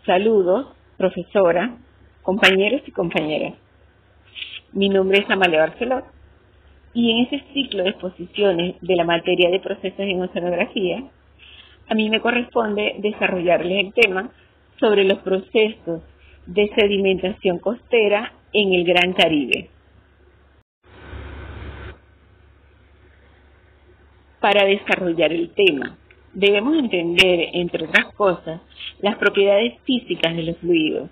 Saludos, profesora, compañeros y compañeras. Mi nombre es Amalia Barceló y en este ciclo de exposiciones de la materia de procesos en oceanografía, a mí me corresponde desarrollarles el tema sobre los procesos de sedimentación costera en el Gran Caribe. Para desarrollar el tema, debemos entender, entre otras cosas, las propiedades físicas de los fluidos,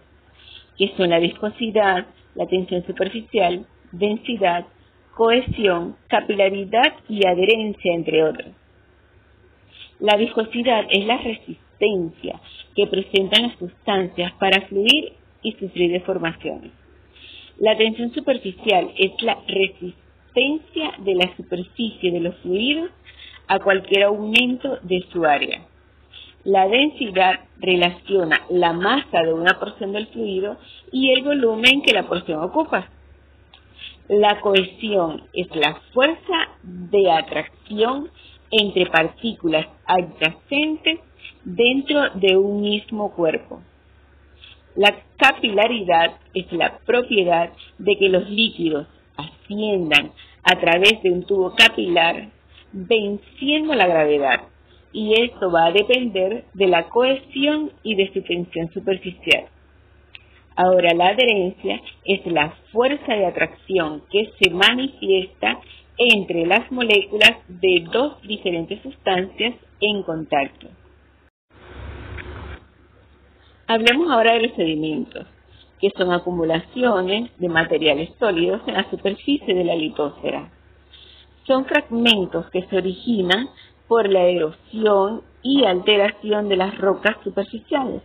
que son la viscosidad, la tensión superficial, densidad, cohesión, capilaridad y adherencia, entre otros. La viscosidad es la resistencia que presentan las sustancias para fluir y sufrir deformaciones. La tensión superficial es la resistencia de la superficie de los fluidos a cualquier aumento de su área. La densidad relaciona la masa de una porción del fluido y el volumen que la porción ocupa. La cohesión es la fuerza de atracción entre partículas adyacentes dentro de un mismo cuerpo. La capilaridad es la propiedad de que los líquidos asciendan a través de un tubo capilar venciendo la gravedad, y esto va a depender de la cohesión y de su tensión superficial. Ahora, la adherencia es la fuerza de atracción que se manifiesta entre las moléculas de dos diferentes sustancias en contacto. Hablemos ahora de los sedimentos, que son acumulaciones de materiales sólidos en la superficie de la litosfera. Son fragmentos que se originan por la erosión y alteración de las rocas superficiales,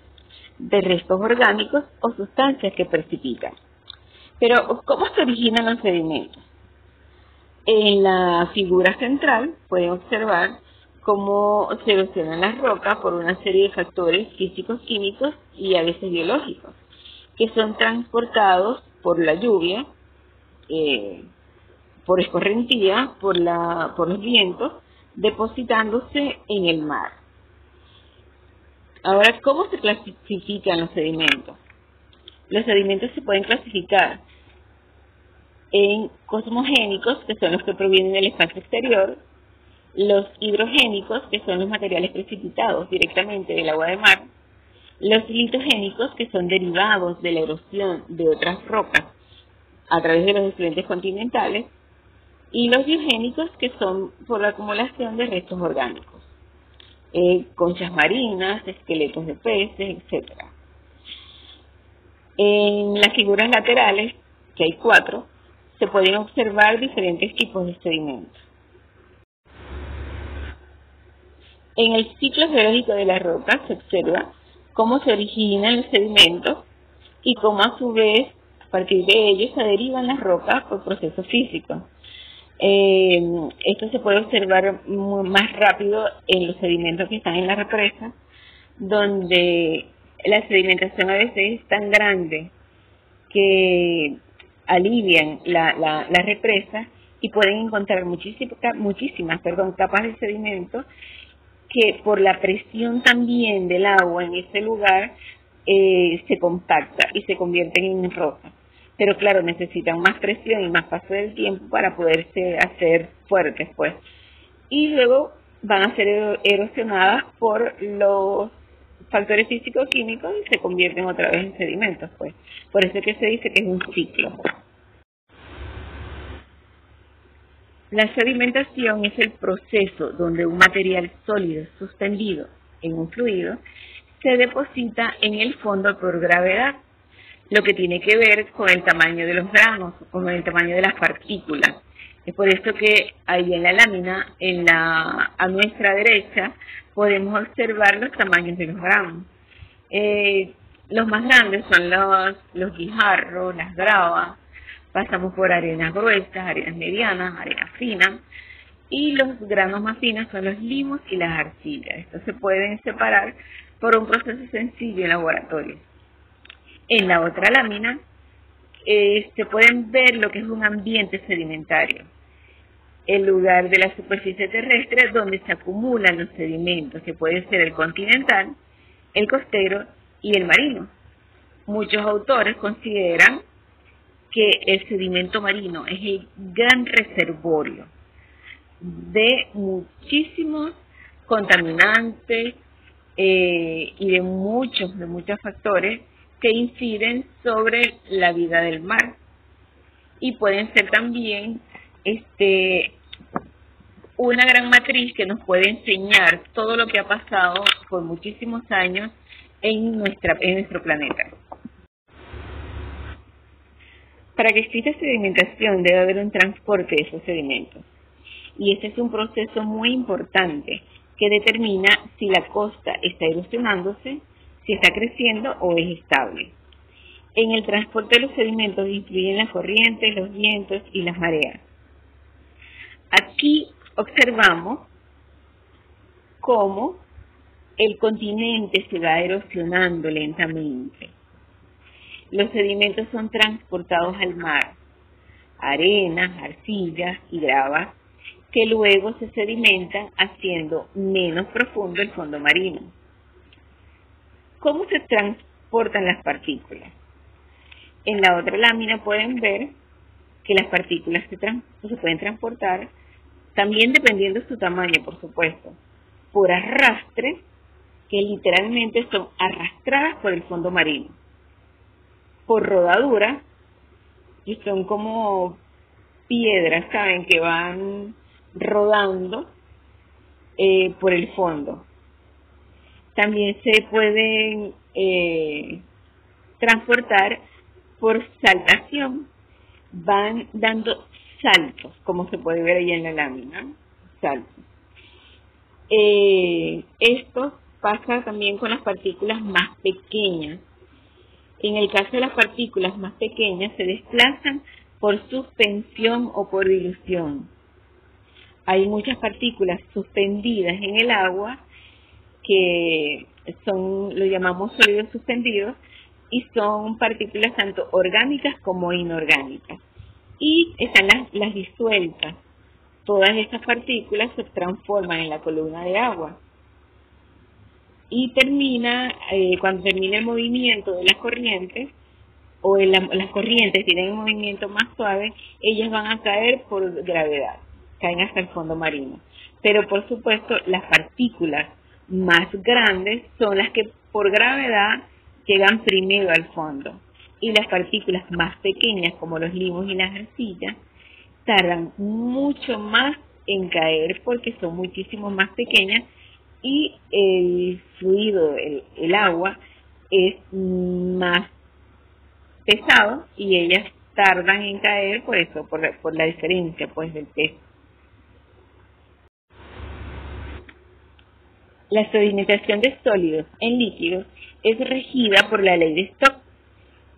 de restos orgánicos o sustancias que precipitan. Pero, ¿cómo se originan los sedimentos? En la figura central pueden observar cómo se erosionan las rocas por una serie de factores físicos, químicos y a veces biológicos, que son transportados por la lluvia, por escorrentía, por los vientos, depositándose en el mar. Ahora, ¿cómo se clasifican los sedimentos? Los sedimentos se pueden clasificar en cosmogénicos, que son los que provienen del espacio exterior, los hidrogénicos, que son los materiales precipitados directamente del agua de mar, los litogénicos, que son derivados de la erosión de otras rocas a través de los efluentes continentales, y los biogénicos, que son por la acumulación de restos orgánicos, conchas marinas, esqueletos de peces, etc. En las figuras laterales, que hay 4, se pueden observar diferentes tipos de sedimentos. En el ciclo geológico de la roca se observa cómo se originan los sedimentos y cómo a su vez, a partir de ellos, se derivan las rocas por procesos físicos. Esto se puede observar más rápido en los sedimentos que están en la represa, donde la sedimentación a veces es tan grande que alivian la represa y pueden encontrar muchísimas capas de sedimento que por la presión también del agua en ese lugar se compacta y se convierten en roca. Pero claro, necesitan más presión y más paso del tiempo para poderse hacer fuertes, pues. Y luego van a ser erosionadas por los factores físico-químicos y se convierten otra vez en sedimentos, pues. Por eso es que se dice que es un ciclo. La sedimentación es el proceso donde un material sólido suspendido en un fluido se deposita en el fondo por gravedad, lo que tiene que ver con el tamaño de los granos, con el tamaño de las partículas. Es por esto que ahí en la lámina, a nuestra derecha, podemos observar los tamaños de los granos. Los más grandes son los guijarros, las gravas, pasamos por arenas gruesas, arenas medianas, arenas finas, y los granos más finos son los limos y las arcillas. Estos se pueden separar por un proceso sencillo en laboratorio. En la otra lámina se pueden ver lo que es un ambiente sedimentario, el lugar de la superficie terrestre donde se acumulan los sedimentos, que puede ser el continental, el costero y el marino. Muchos autores consideran que el sedimento marino es el gran reservorio de muchísimos contaminantes y de muchos factores que inciden sobre la vida del mar, y pueden ser también una gran matriz que nos puede enseñar todo lo que ha pasado por muchísimos años en nuestro planeta. Para que exista sedimentación debe haber un transporte de esos sedimentos, y este es un proceso muy importante que determina si la costa está erosionándose, si está creciendo o es estable. En el transporte de los sedimentos influyen las corrientes, los vientos y las mareas. Aquí observamos cómo el continente se va erosionando lentamente. Los sedimentos son transportados al mar, arenas, arcillas y gravas, que luego se sedimentan haciendo menos profundo el fondo marino. ¿Cómo se transportan las partículas? En la otra lámina pueden ver que las partículas se pueden transportar, también dependiendo de su tamaño, por supuesto, por arrastre, que literalmente son arrastradas por el fondo marino, por rodadura, y son como piedras, ¿saben?, que van rodando por el fondo. También se pueden transportar por saltación, van dando saltos, como se puede ver ahí en la lámina, saltos. Esto pasa también con las partículas más pequeñas. En el caso de las partículas más pequeñas se desplazan por suspensión o por dilución. Hay muchas partículas suspendidas en el agua que lo llamamos sólidos suspendidos, y son partículas tanto orgánicas como inorgánicas. Y están las disueltas. Todas estas partículas se transforman en la columna de agua. Y cuando termina el movimiento de las corrientes, o las corrientes tienen un movimiento más suave, ellas van a caer por gravedad, caen hasta el fondo marino. Pero por supuesto, las partículas más grandes son las que por gravedad llegan primero al fondo, y las partículas más pequeñas, como los limos y las arcillas, tardan mucho más en caer porque son muchísimo más pequeñas, y el fluido, el agua, es más pesado y ellas tardan en caer por eso, por la diferencia pues del peso. La sedimentación de sólidos en líquidos es regida por la ley de Stokes,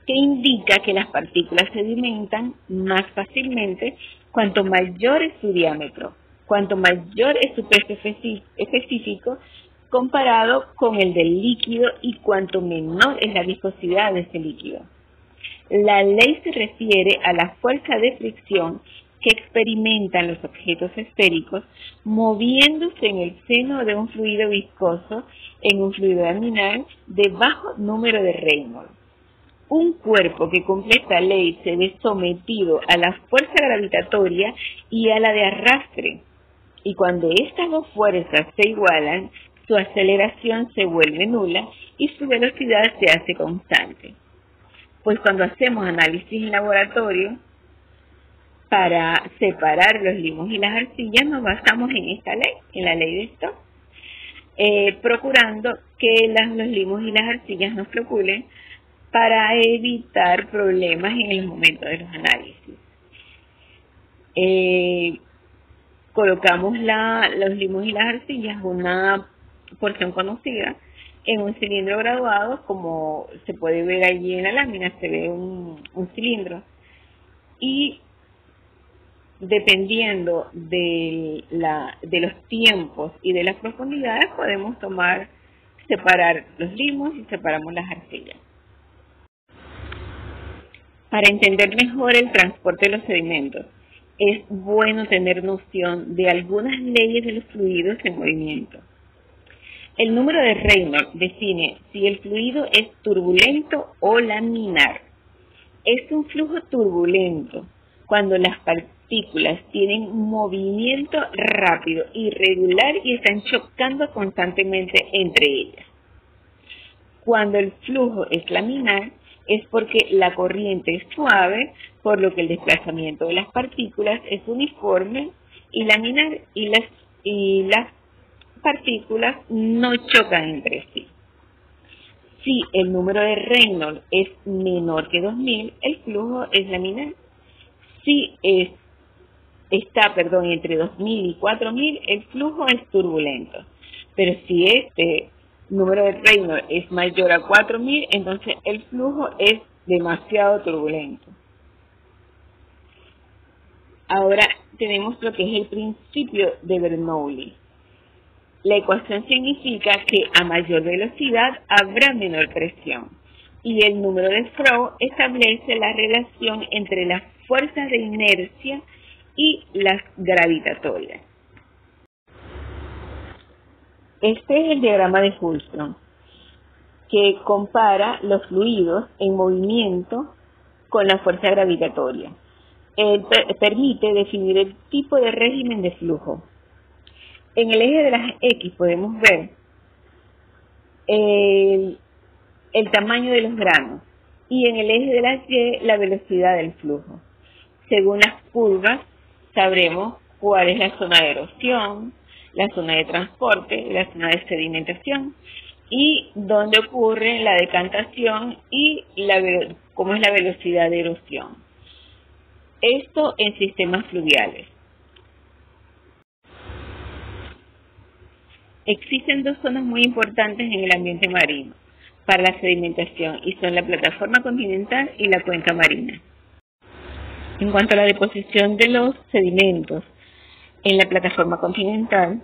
que indica que las partículas sedimentan más fácilmente cuanto mayor es su diámetro, cuanto mayor es su peso específico comparado con el del líquido, y cuanto menor es la viscosidad de ese líquido. La ley se refiere a la fuerza de fricción que experimentan los objetos esféricos moviéndose en el seno de un fluido viscoso en un fluido laminar de bajo número de Reynolds. Un cuerpo que cumple esta ley se ve sometido a la fuerza gravitatoria y a la de arrastre, y cuando estas dos fuerzas se igualan, su aceleración se vuelve nula y su velocidad se hace constante. Pues cuando hacemos análisis en laboratorio, para separar los limos y las arcillas nos basamos en esta ley, en la ley de Stokes, procurando que los limos y las arcillas no floculen para evitar problemas en el momento de los análisis. Colocamos los limos y las arcillas, una porción conocida, en un cilindro graduado, como se puede ver allí en la lámina, se ve un cilindro, y dependiendo de los tiempos y de las profundidades podemos separar los limos y separamos las arcillas. Para entender mejor el transporte de los sedimentos, es bueno tener noción de algunas leyes de los fluidos en movimiento. El número de Reynolds define si el fluido es turbulento o laminar. Es un flujo turbulento cuando las partículas tienen un movimiento rápido, irregular y están chocando constantemente entre ellas. Cuando el flujo es laminar, es porque la corriente es suave, por lo que el desplazamiento de las partículas es uniforme y laminar y las partículas no chocan entre sí. Si el número de Reynolds es menor que 2000, el flujo es laminar. Si está entre 2000 y 4000, el flujo es turbulento. Pero si este número de Reynolds es mayor a 4000, entonces el flujo es demasiado turbulento. Ahora tenemos lo que es el principio de Bernoulli. La ecuación significa que a mayor velocidad habrá menor presión. Y el número de Freud establece la relación entre las fuerzas de inercia y las gravitatorias. Este es el diagrama de Hultstrom, que compara los fluidos en movimiento con la fuerza gravitatoria. Permite definir el tipo de régimen de flujo. En el eje de las X podemos ver el tamaño de los granos y en el eje de las Y la velocidad del flujo. Según las curvas sabremos cuál es la zona de erosión, la zona de transporte, la zona de sedimentación y dónde ocurre la decantación y cómo es la velocidad de erosión. Esto en sistemas fluviales. Existen dos zonas muy importantes en el ambiente marino para la sedimentación y son la plataforma continental y la cuenca marina. En cuanto a la deposición de los sedimentos en la plataforma continental,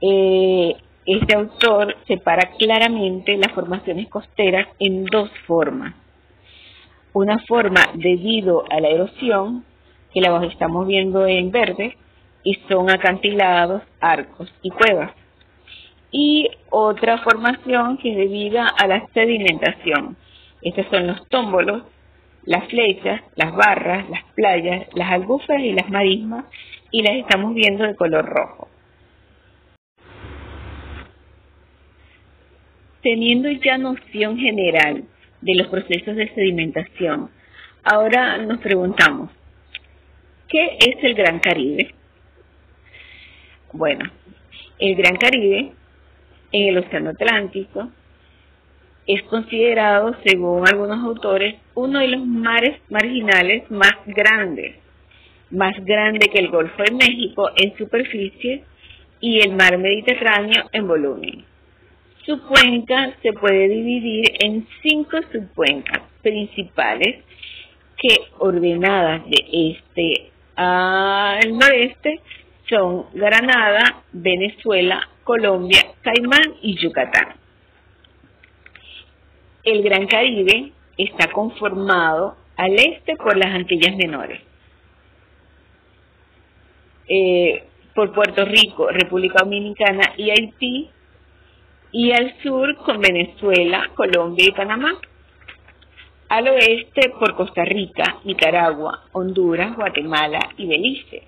este autor separa claramente las formaciones costeras en dos formas. Una forma debido a la erosión, que la estamos viendo en verde, y son acantilados, arcos y cuevas. Y otra formación que es debida a la sedimentación. Estos son los tómbolos, las flechas, las barras, las playas, las albufas y las marismas, y las estamos viendo de color rojo. Teniendo ya noción general de los procesos de sedimentación, ahora nos preguntamos, ¿qué es el Gran Caribe? Bueno, el Gran Caribe, en el Océano Atlántico, es considerado, según algunos autores, uno de los mares marginales más grande que el Golfo de México en superficie y el mar Mediterráneo en volumen. Su cuenca se puede dividir en 5 subcuencas principales que, ordenadas de este al noreste, son Granada, Venezuela, Colombia, Caimán y Yucatán. El Gran Caribe está conformado al este por las Antillas Menores, por Puerto Rico, República Dominicana y Haití, y al sur con Venezuela, Colombia y Panamá. Al oeste por Costa Rica, Nicaragua, Honduras, Guatemala y Belice.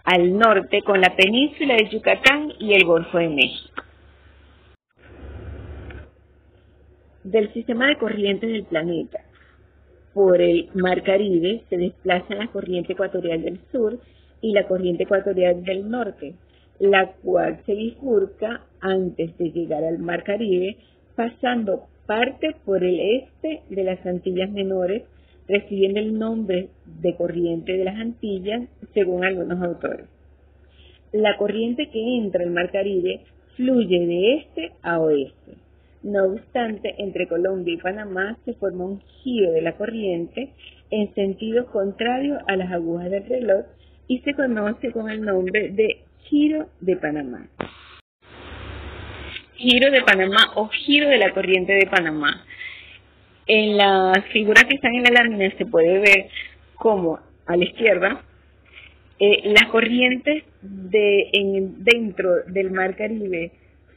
Al norte con la península de Yucatán y el Golfo de México. Del sistema de corrientes del planeta, por el Mar Caribe se desplazan la corriente ecuatorial del sur y la corriente ecuatorial del norte, la cual se bifurca antes de llegar al Mar Caribe, pasando parte por el este de las Antillas Menores, recibiendo el nombre de corriente de las Antillas, según algunos autores. La corriente que entra al Mar Caribe fluye de este a oeste. No obstante, entre Colombia y Panamá se forma un giro de la corriente en sentido contrario a las agujas del reloj y se conoce con el nombre de Giro de Panamá. Giro de Panamá o giro de la corriente de Panamá. En las figuras que están en la lámina se puede ver cómo a la izquierda las corrientes dentro del Mar Caribe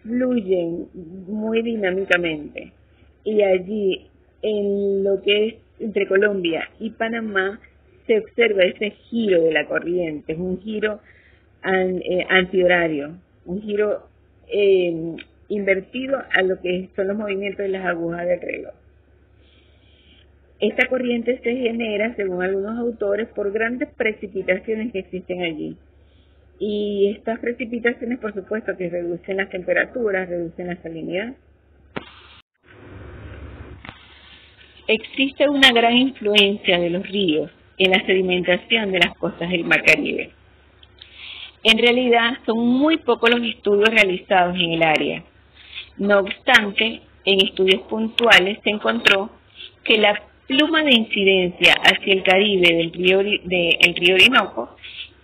fluyen muy dinámicamente. Y allí, en lo que es entre Colombia y Panamá, se observa ese giro de la corriente, es un giro antihorario, un giro invertido a lo que son los movimientos de las agujas del reloj. Esta corriente se genera, según algunos autores, por grandes precipitaciones que existen allí. Y estas precipitaciones, por supuesto, que reducen las temperaturas, reducen la salinidad. Existe una gran influencia de los ríos en la sedimentación de las costas del Mar Caribe. En realidad, son muy pocos los estudios realizados en el área. No obstante, en estudios puntuales se encontró que la pluma de incidencia hacia el Caribe del río Orinoco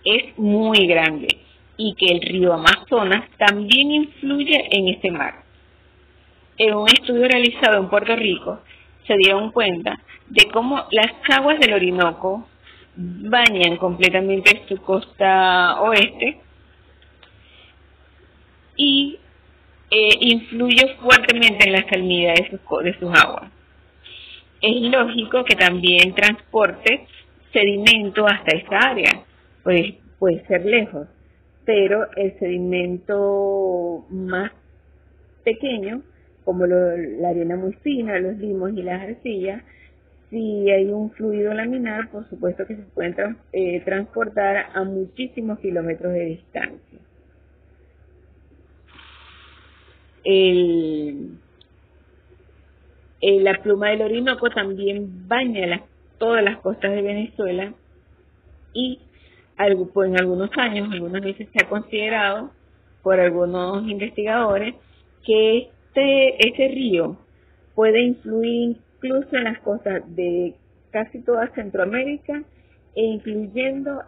es muy grande y que el río Amazonas también influye en este mar. En un estudio realizado en Puerto Rico, se dieron cuenta de cómo las aguas del Orinoco bañan completamente su costa oeste y influye fuertemente en la salinidad de sus aguas. Es lógico que también transporte sedimento hasta esa área, pues puede ser lejos, pero el sedimento más pequeño, como la arena muy fina, los limos y las arcillas, si hay un fluido laminar, por supuesto que se pueden transportar a muchísimos kilómetros de distancia. La pluma del Orinoco también baña todas las costas de Venezuela y en algunos años, algunas veces se ha considerado por algunos investigadores que este río puede influir incluso en las costas de casi toda Centroamérica, incluyendo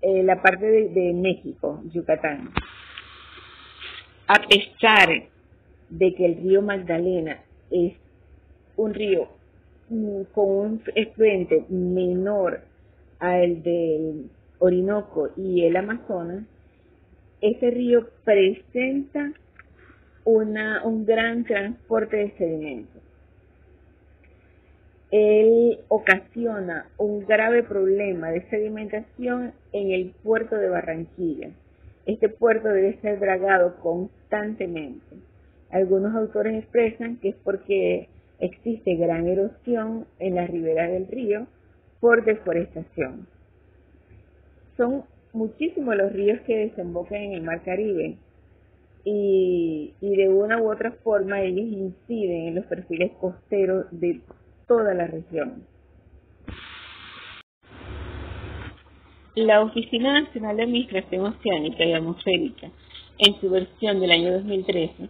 la parte de México, Yucatán. A pesar de que el río Magdalena es un río con un efluente menor al del Orinoco y el Amazonas, este río presenta un gran transporte de sedimentos. Él ocasiona un grave problema de sedimentación en el puerto de Barranquilla. Este puerto debe ser dragado constantemente. Algunos autores expresan que es porque existe gran erosión en las riberas del río por deforestación. Son muchísimos los ríos que desembocan en el Mar Caribe y de una u otra forma ellos inciden en los perfiles costeros de toda la región. La Oficina Nacional de Administración Oceánica y Atmosférica, en su versión del año 2013,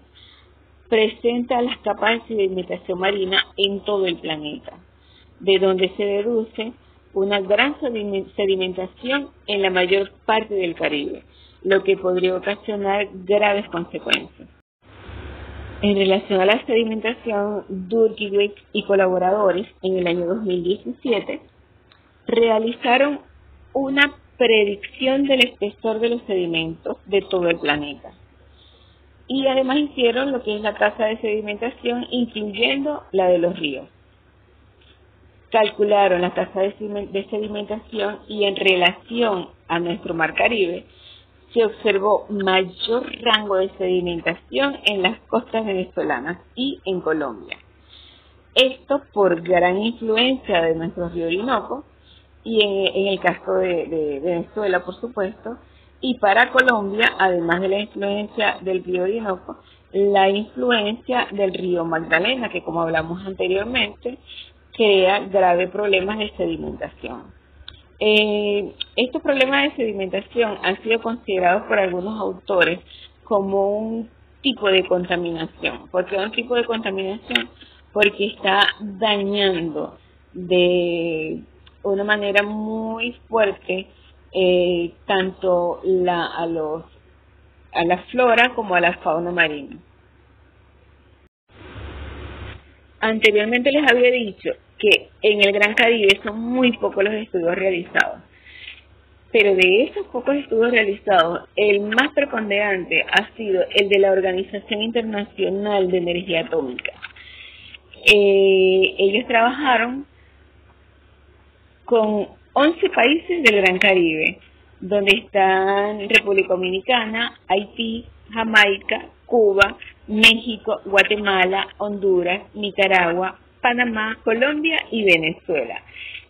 presenta las capas de sedimentación marina en todo el planeta, de donde se deduce una gran sedimentación en la mayor parte del Caribe, lo que podría ocasionar graves consecuencias. En relación a la sedimentación, Durkiewicz y colaboradores en el año 2017 realizaron una predicción del espesor de los sedimentos de todo el planeta. Y además hicieron lo que es la tasa de sedimentación, incluyendo la de los ríos. Calcularon la tasa de sedimentación y en relación a nuestro Mar Caribe, se observó mayor rango de sedimentación en las costas venezolanas y en Colombia. Esto por gran influencia de nuestro río Orinoco y en el caso de Venezuela, por supuesto, y para Colombia, además de la influencia del río Orinoco, la influencia del río Magdalena, que como hablamos anteriormente, crea graves problemas de sedimentación. Estos problemas de sedimentación han sido considerados por algunos autores como un tipo de contaminación. ¿Por qué un tipo de contaminación? Porque está dañando de una manera muy fuerte tanto a la flora como a la fauna marina. Anteriormente les había dicho que en el Gran Caribe son muy pocos los estudios realizados. Pero de esos pocos estudios realizados, el más preponderante ha sido el de la Organización Internacional de Energía Atómica. Ellos trabajaron con 11 países del Gran Caribe, donde están República Dominicana, Haití, Jamaica, Cuba, México, Guatemala, Honduras, Nicaragua, Panamá, Colombia y Venezuela.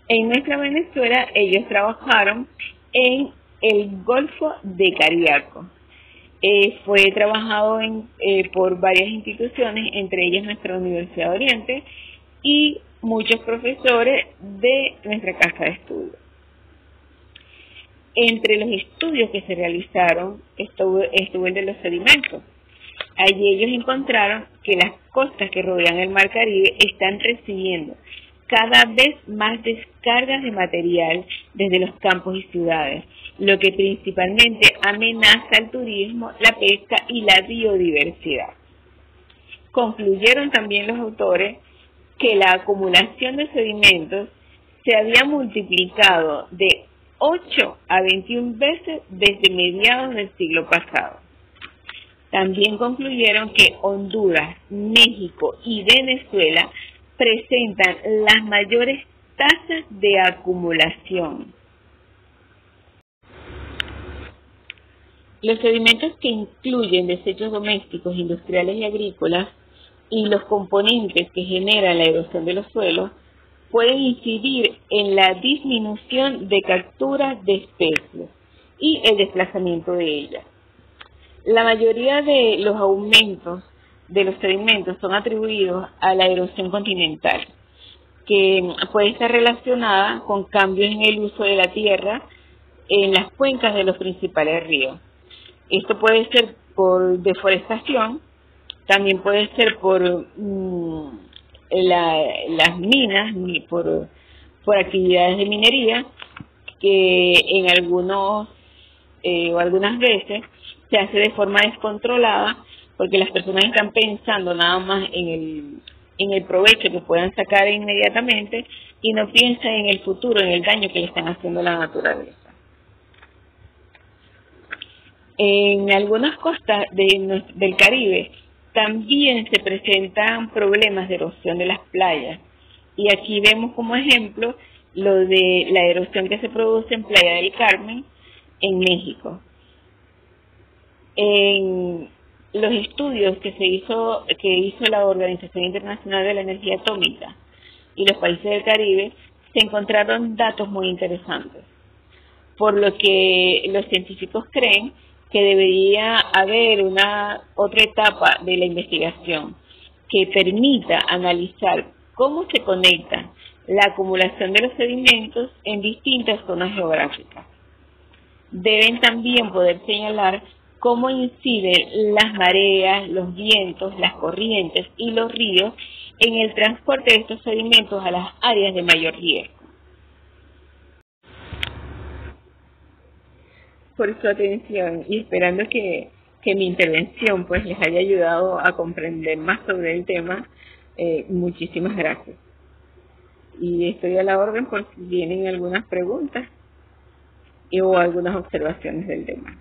En nuestra Venezuela ellos trabajaron en el Golfo de Cariaco. Fue trabajado por varias instituciones, entre ellas nuestra Universidad de Oriente y muchos profesores de nuestra casa de estudio. Entre los estudios que se realizaron estuvo el de los sedimentos. Allí ellos encontraron que las costas que rodean el Mar Caribe están recibiendo cada vez más descargas de material desde los campos y ciudades, lo que principalmente amenaza el turismo, la pesca y la biodiversidad. Concluyeron también los autores que la acumulación de sedimentos se había multiplicado de 8 a 21 veces desde mediados del siglo pasado. También concluyeron que Honduras, México y Venezuela presentan las mayores tasas de acumulación. Los sedimentos que incluyen desechos domésticos, industriales y agrícolas y los componentes que generan la erosión de los suelos pueden incidir en la disminución de capturas de especies y el desplazamiento de ellas. La mayoría de los aumentos de los sedimentos son atribuidos a la erosión continental, que puede estar relacionada con cambios en el uso de la tierra en las cuencas de los principales ríos. Esto puede ser por deforestación, también puede ser por las minas, por actividades de minería, que en algunas veces se hace de forma descontrolada, porque las personas están pensando nada más en el provecho que puedan sacar inmediatamente y no piensan en el futuro, en el daño que le están haciendo a la naturaleza. En algunas costas del Caribe también se presentan problemas de erosión de las playas. Y aquí vemos como ejemplo lo de la erosión que se produce en Playa del Carmen, en México. En los estudios que hizo la Organización Internacional de la Energía Atómica y los países del Caribe, se encontraron datos muy interesantes, por lo que los científicos creen que debería haber otra etapa de la investigación que permita analizar cómo se conecta la acumulación de los sedimentos en distintas zonas geográficas. Deben también poder señalar cómo inciden las mareas, los vientos, las corrientes y los ríos en el transporte de estos sedimentos a las áreas de mayor riesgo. Por su atención y esperando que mi intervención pues les haya ayudado a comprender más sobre el tema, muchísimas gracias. Y estoy a la orden por si tienen algunas preguntas o algunas observaciones del tema.